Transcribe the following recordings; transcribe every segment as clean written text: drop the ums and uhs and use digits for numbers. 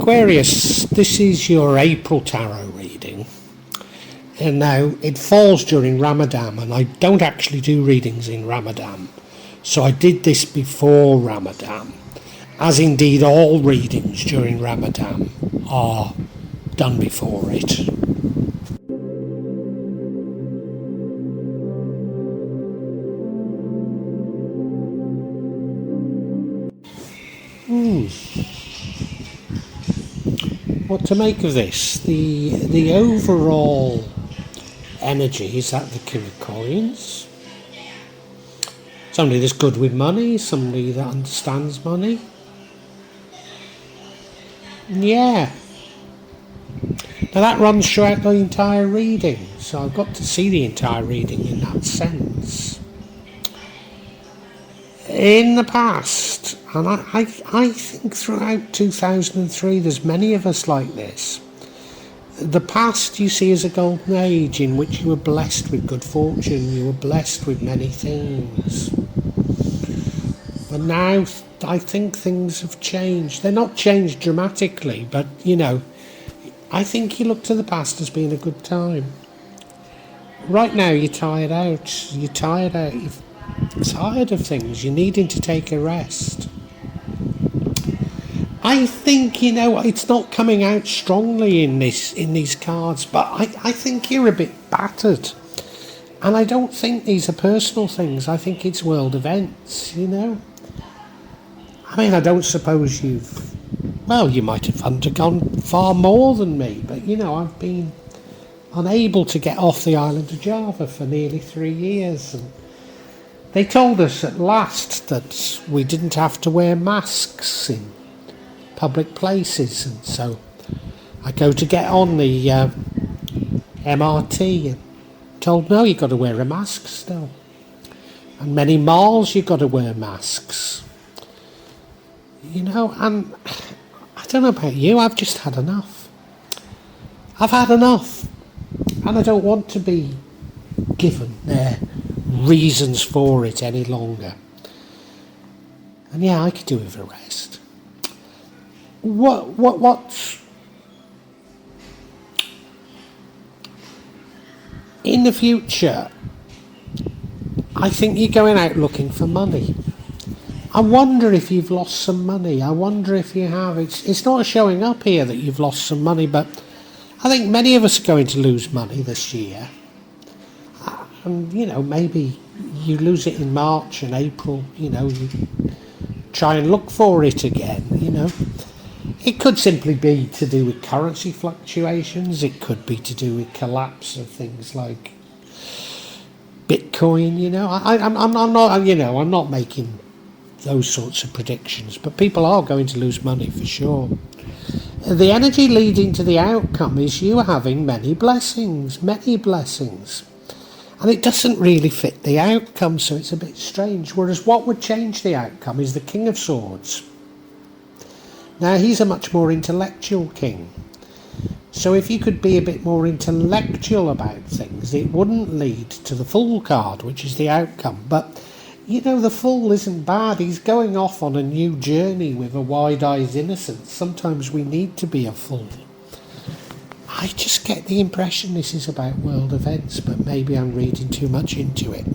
Aquarius, this is your April tarot reading, and now it falls during Ramadan, and I don't actually do readings in Ramadan, so I did this before Ramadan, as indeed all readings during Ramadan are done before it. What to make of this? The overall energy is that the King of Coins. Somebody that's good with money, somebody that understands money. Yeah. Now that runs throughout the entire reading, so I've got to see the entire reading in that sense. In the past, and I think throughout 2003 there's many of us like this. The past you see as a golden age in which you were blessed with good fortune, you were blessed with many things. But now I think things have changed. They're not changed dramatically, but I think you look to the past as being a good time. Right now you're tired out, you're tired of things, you're needing to take a rest. I think, it's not coming out strongly in these cards, but I think you're a bit battered. And I don't think these are personal things, I think it's world events, I mean, I don't suppose you might have undergone far more than me, but I've been unable to get off the island of Java for nearly 3 years, and they told us at last that we didn't have to wear masks in public places, and so I go to get on the MRT and told no, you've got to wear a mask still. And many malls you've got to wear masks. And I don't know about you, I've just had enough. I've had enough, and I don't want to be given their reasons for it any longer. And yeah, I could do with a rest. What's in the future? I think you're going out looking for money. I wonder if you've lost some money. I wonder if you have. It's not showing up here that you've lost some money, but I think many of us are going to lose money this year. And, maybe you lose it in March and April, you try and look for it again, It could simply be to do with currency fluctuations. It could be to do with collapse of things like Bitcoin, I'm not making those sorts of predictions, but people are going to lose money for sure. The energy leading to the outcome is you having many blessings. And it doesn't really fit the outcome, so it's a bit strange. Whereas what would change the outcome is the King of Swords. Now, he's a much more intellectual king. So if you could be a bit more intellectual about things, it wouldn't lead to the Fool card, which is the outcome. But, the Fool isn't bad. He's going off on a new journey with a wide-eyed innocence. Sometimes we need to be a fool. I just get the impression this is about world events, but maybe I'm reading too much into it.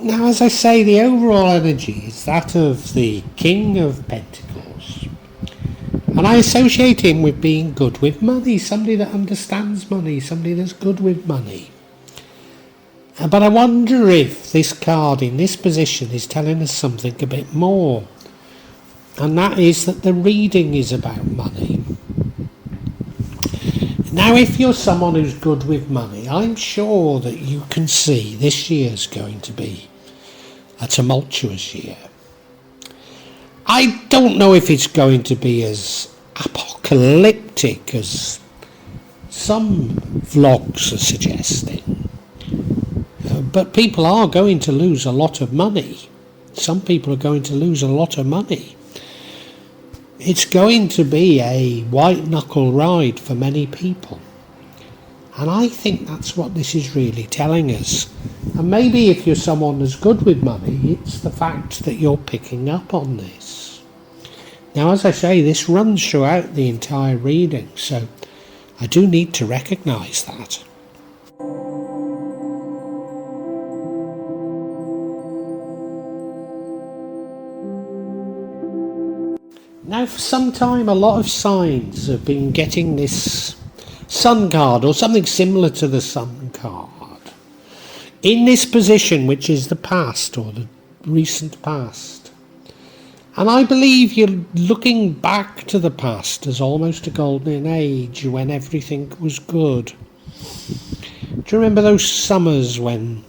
Now, as I say, the overall energy is that of the King of Pentacles. And I associate him with being good with money, somebody that understands money, somebody that's good with money. But I wonder if this card in this position is telling us something a bit more. And that is that the reading is about money. Now, if you're someone who's good with money, I'm sure that you can see this year's going to be a tumultuous year. I don't know if it's going to be as apocalyptic as some vlogs are suggesting. But people are going to lose a lot of money. Some people are going to lose a lot of money. It's going to be a white knuckle ride for many people. And I think that's what this is really telling us. And maybe if you're someone who's good with money, it's the fact that you're picking up on this. Now, as I say, this runs throughout the entire reading, so I do need to recognise that. Now, for some time, a lot of signs have been getting this Sun card, or something similar to the Sun card, in this position, which is the past, or the recent past. And I believe you're looking back to the past as almost a golden age, when everything was good. Do you remember those summers when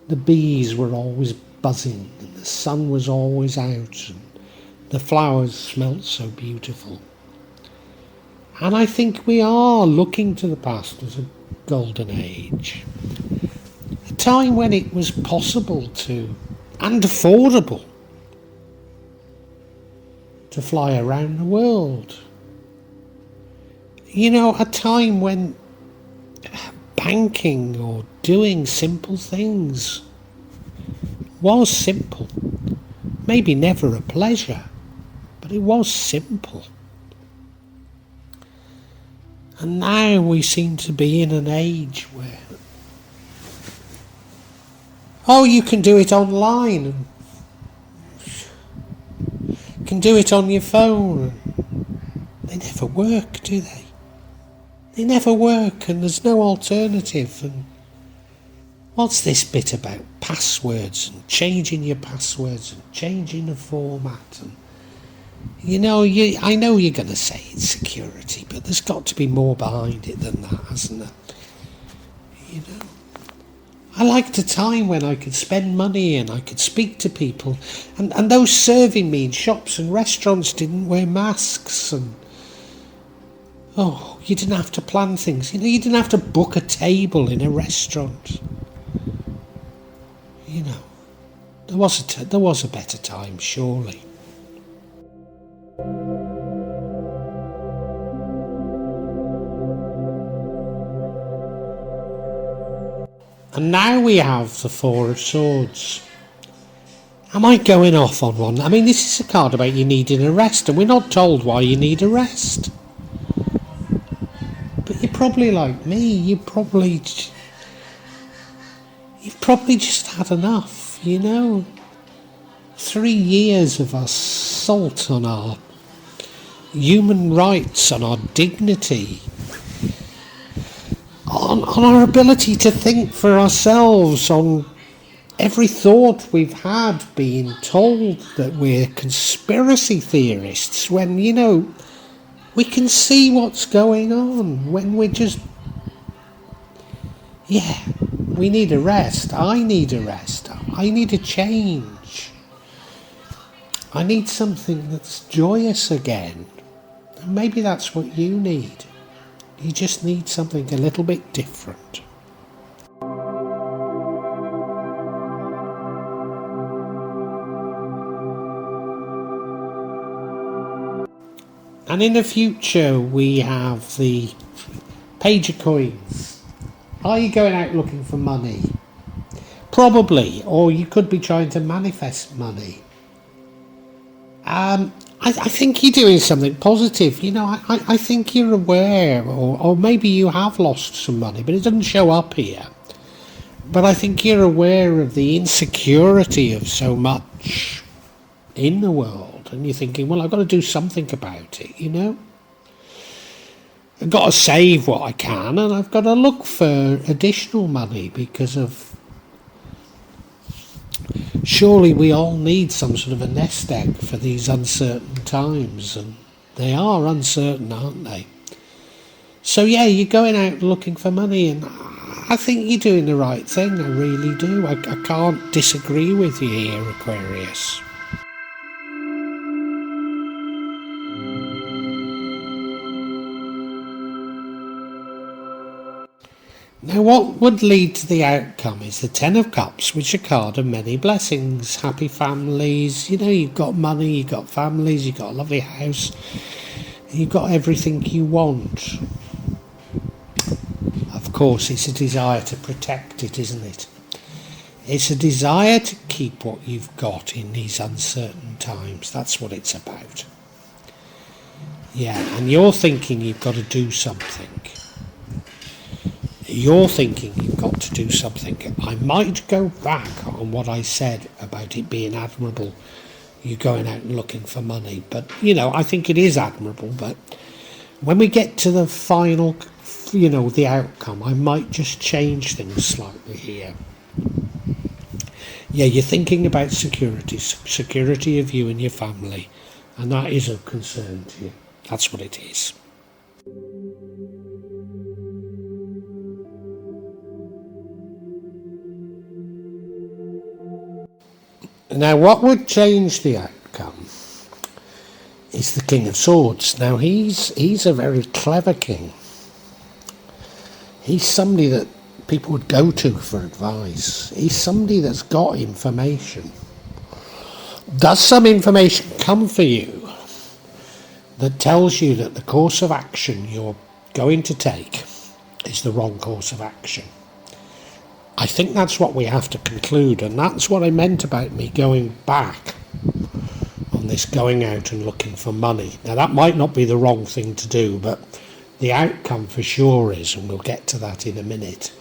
the bees were always buzzing, and the sun was always out, and the flowers smelt so beautiful? And I think we are looking to the past as a golden age. A time when it was possible to, and affordable, to fly around the world. You know, a time when banking or doing simple things was simple. Maybe never a pleasure, but it was simple. And now we seem to be in an age where, you can do it online, and you can do it on your phone. They never work, do they? They never work, and there's no alternative. And what's this bit about passwords and changing your passwords and changing the format? And I know you're going to say it's security, but there's got to be more behind it than that, hasn't there? I liked a time when I could spend money and I could speak to people, and those serving me in shops and restaurants didn't wear masks, and you didn't have to plan things. You didn't have to book a table in a restaurant. There was a better time, surely. And now we have the Four of Swords. Am I going off on one? I mean, this is a card about you needing a rest, and we're not told why you need a rest. But you're probably like me. You've probably just had enough, 3 years of assault on our human rights, on our dignity, on our ability to think for ourselves, on every thought we've had being told that we're conspiracy theorists, when, we can see what's going on, when we're just, we need a rest. I need a rest. I need a change. I need something that's joyous again. And maybe that's what you need. You just need something a little bit different. And in the future we have the Page of Coins. Are you going out looking for money? Probably, or you could be trying to manifest money. I think you're doing something positive. I think you're aware, or maybe you have lost some money, but it doesn't show up here. But I think you're aware of the insecurity of so much in the world, and you're thinking, well, I've got to do something about it, I've got to save what I can, and I've got to look for additional money because of... Surely we all need some sort of a nest egg for these uncertain times, and they are uncertain, aren't they? So you're going out looking for money, and I think you're doing the right thing, I really do. I can't disagree with you here, Aquarius. Now, what would lead to the outcome is the Ten of Cups, which is a card of many blessings, happy families. You've got money, you've got families, you've got a lovely house, you've got everything you want. course, it's a desire to protect it, isn't it? It's a desire to keep what you've got in these uncertain times. That's what it's about. Yeah, and you're thinking you've got to do something. You're thinking you've got to do something. I might go back on what I said about it being admirable, you going out and looking for money. But, I think it is admirable. But when we get to the final, the outcome, I might just change things slightly here. Yeah, you're thinking about security of you and your family, and that is of concern to you. That's what it is. Now, what would change the outcome is the King of Swords. Now, he's a very clever king. He's somebody that people would go to for advice. He's somebody that's got information. Does some information come for you that tells you that the course of action you're going to take is the wrong course of action? I think that's what we have to conclude, and that's what I meant about me going back on this going out and looking for money. Now, that might not be the wrong thing to do, but the outcome for sure is, and we'll get to that in a minute.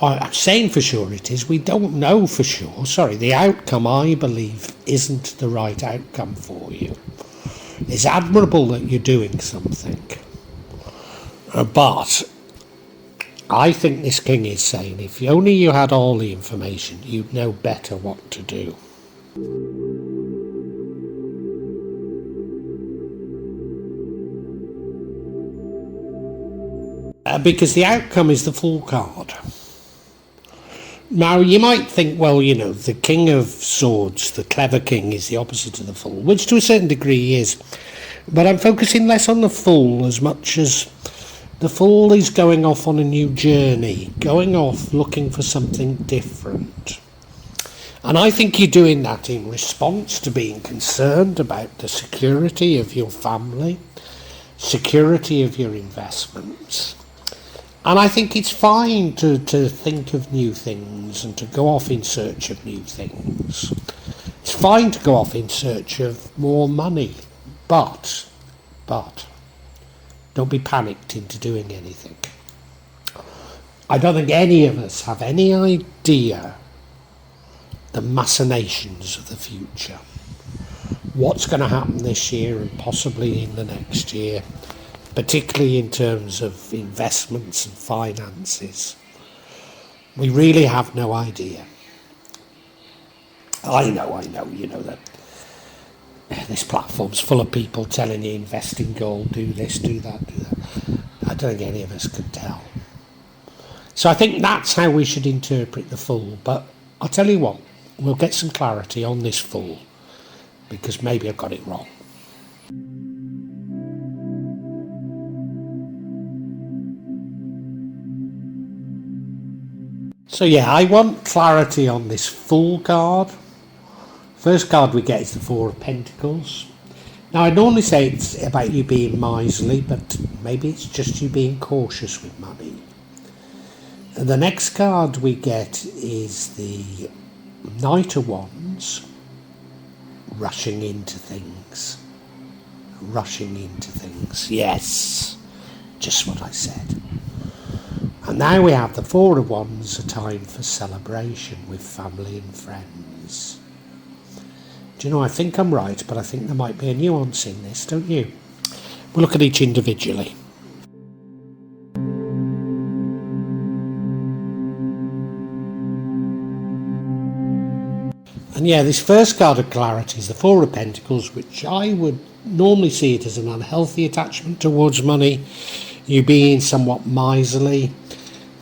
I'm saying for sure it is, we don't know for sure. The outcome, I believe, isn't the right outcome for you. It's admirable that you're doing something, but I think this king is saying if only you had all the information, you'd know better what to do. Because the outcome is the Fool card. Now, you might think, well, the King of Swords, the clever king, is the opposite of the Fool, which to a certain degree is. But I'm focusing less on the Fool as much as the Fool is going off on a new journey, going off looking for something different. And I think you're doing that in response to being concerned about the security of your family, security of your investments. And I think it's fine to think of new things and to go off in search of new things. It's fine to go off in search of more money, but don't be panicked into doing anything. I don't think any of us have any idea the machinations of the future. What's going to happen this year and possibly in the next year, particularly in terms of investments and finances. We really have no idea. I know, that this platform's full of people telling you invest in gold, do this, do that. I don't think any of us can tell. So I think that's how we should interpret the Fool. But I'll tell you what, we'll get some clarity on this Fool, because maybe I've got it wrong. So yeah, I want clarity on this Fool card. First card we get is the Four of Pentacles. Now, I normally say it's about you being miserly, but maybe it's just you being cautious with money. And the next card we get is the Knight of Wands, rushing into things. Yes, just what I said. And now we have the Four of Wands, a time for celebration with family and friends. Do you know, I think I'm right, but I think there might be a nuance in this, don't you? We'll look at each individually. And yeah, this first card of clarity is the Four of Pentacles, which I would normally see it as an unhealthy attachment towards money, you being somewhat miserly.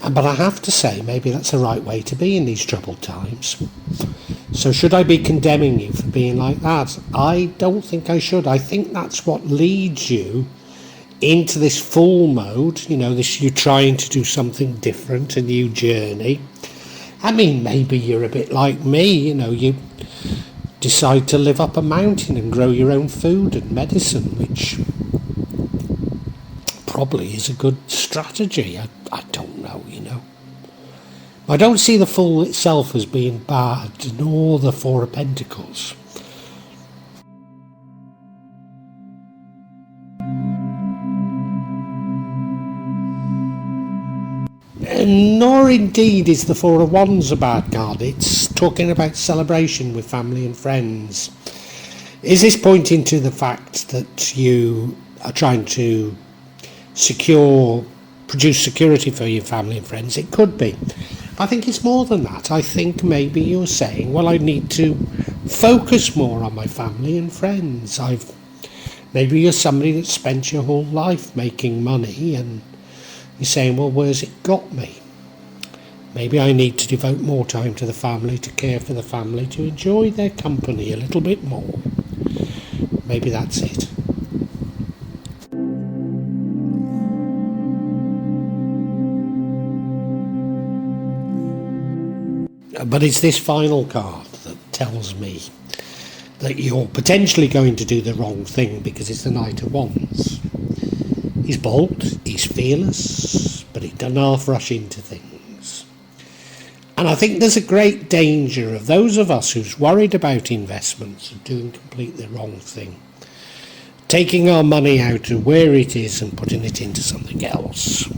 But I have to say, maybe that's the right way to be in these troubled times. So should I be condemning you for being like that? I don't think I should. I think that's what leads you into this Fool mode. You're trying to do something different, a new journey. I mean, maybe you're a bit like me, you decide to live up a mountain and grow your own food and medicine, which probably is a good strategy. I don't know, I don't see the Fool itself as being bad, nor the Four of Pentacles. Nor indeed is the Four of Wands a bad card. It's talking about celebration with family and friends. Is this pointing to the fact that you are trying to produce security for your family and friends? It could be. I think it's more than that. I think maybe you're saying, well, I need to focus more on my family and friends. Maybe you're somebody that spent your whole life making money and you're saying, well, where's it got me? Maybe I need to devote more time to the family, to care for the family, to enjoy their company a little bit more. Maybe that's it. But it's this final card that tells me that you're potentially going to do the wrong thing, because it's the Knight of Wands. He's bold, he's fearless, but he doesn't half rush into things. And I think there's a great danger of those of us who's worried about investments of doing completely the wrong thing. Taking our money out of where it is and putting it into something else.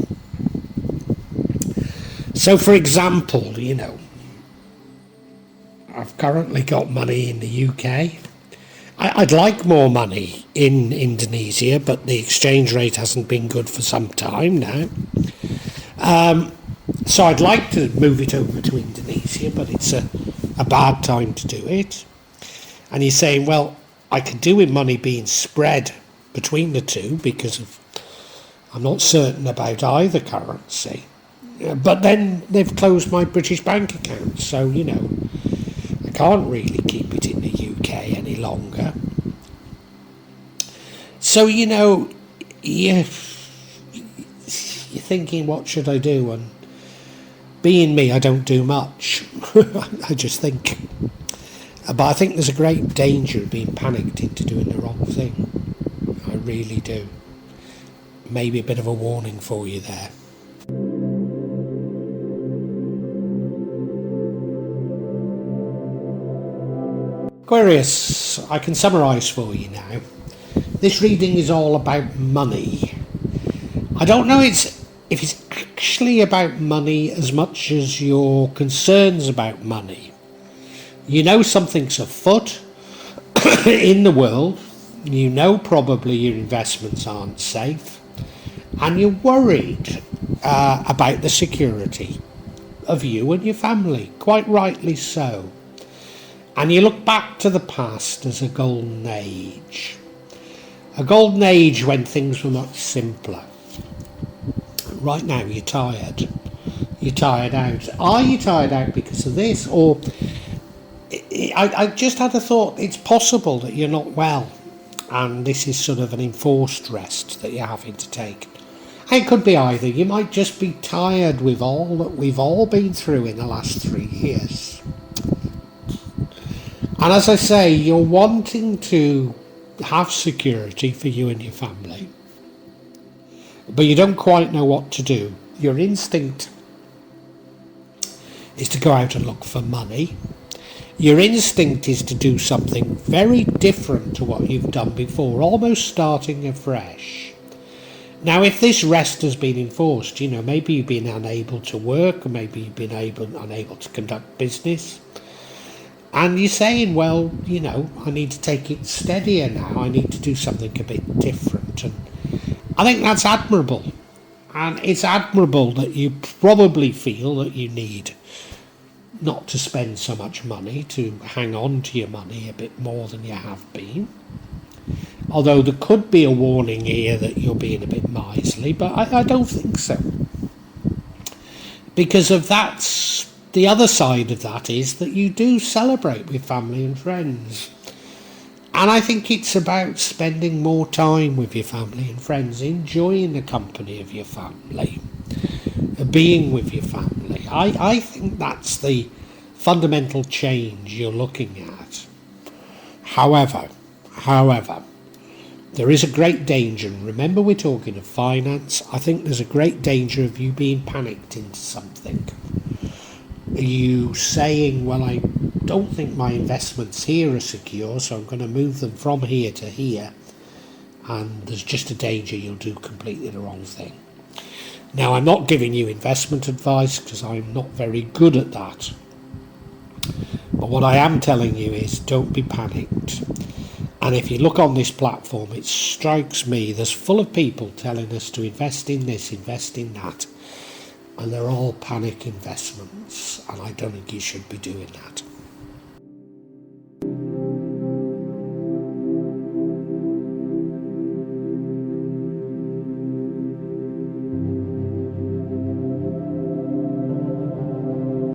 So for example, I've currently got money in the UK. I'd like more money in Indonesia, but the exchange rate hasn't been good for some time now. So I'd like to move it over to Indonesia, but it's a bad time to do it. And you're saying, well, I could do with money being spread between the two, because I'm not certain about either currency. But then they've closed my British bank account, so, I can't really keep it in the UK any longer. So, you're thinking, what should I do? And being me, I don't do much. I just think. But I think there's a great danger of being panicked into doing the wrong thing. I really do. Maybe a bit of a warning for you there. Aquarius, I can summarise for you now. This reading is all about money. I don't know if it's actually about money as much as your concerns about money. Something's afoot in the world. Probably your investments aren't safe. And you're worried about the security of you and your family, quite rightly so. And you look back to the past as a golden age. A golden age when things were much simpler. Right now you're tired. You're tired out. Are you tired out because of this? Or I just had a thought, it's possible that you're not well. And this is sort of an enforced rest that you're having to take. It could be either. You might just be tired with all that we've all been through in the last 3 years. And as I say, you're wanting to have security for you and your family, but you don't quite know what to do. Your instinct is to go out and look for money. Your instinct is to do something very different to what you've done before, almost starting afresh. Now, if this rest has been enforced, maybe you've been unable to work, or maybe you've been unable to conduct business. And you're saying, well, I need to take it steadier now. I need to do something a bit different. And I think that's admirable. And it's admirable that you probably feel that you need not to spend so much money, to hang on to your money a bit more than you have been. Although there could be a warning here that you're being a bit miserly, but I don't think so. Because of that. The other side of that is that you do celebrate with family and friends. And I think it's about spending more time with your family and friends, enjoying the company of your family, being with your family. I think that's the fundamental change you're looking at. However, There is a great danger, and remember we're talking of finance, I think there's a great danger of you being panicked into something. Are you saying, well, I don't think my investments here are secure, so I'm going to move them from here to here, and there's just a danger you'll do completely the wrong thing. Now, I'm not giving you investment advice because I'm not very good at that. But what I am telling you is don't be panicked. And if you look on this platform, it strikes me there's full of people telling us to invest in this, invest in that. And they're all panic investments. And I don't think you should be doing that.